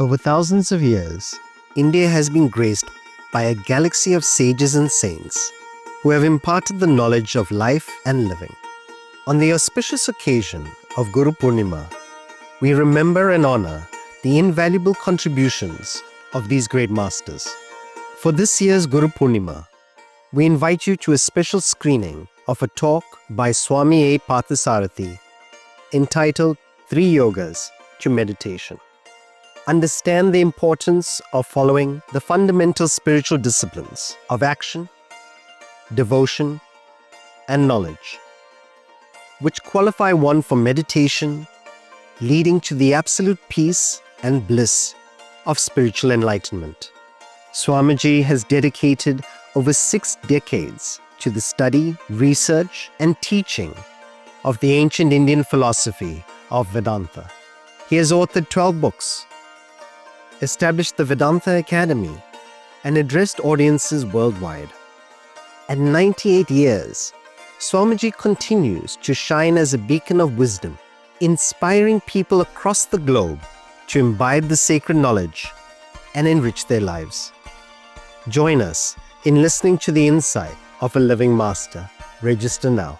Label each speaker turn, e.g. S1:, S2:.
S1: Over thousands of years, India has been graced by a galaxy of sages and saints who have imparted the knowledge of life and living. On the auspicious occasion of Guru Purnima, we remember and honor the invaluable contributions of these great masters. For this year's Guru Purnima, we invite you to a special screening of a talk by Swami A. Parthasarathy entitled 3 Yogas to Meditation. Understand the importance of following the fundamental spiritual disciplines of action, devotion, and knowledge, which qualify one for meditation, leading to the absolute peace and bliss of spiritual enlightenment. Swamiji has dedicated over 6 decades to the study, research, and teaching of the ancient Indian philosophy of Vedanta. He has authored 12 books, established the Vedanta Academy, and addressed audiences worldwide. At 98 years, Swamiji continues to shine as a beacon of wisdom, inspiring people across the globe to imbibe the sacred knowledge and enrich their lives. Join us in listening to the insight of a living master. Register now.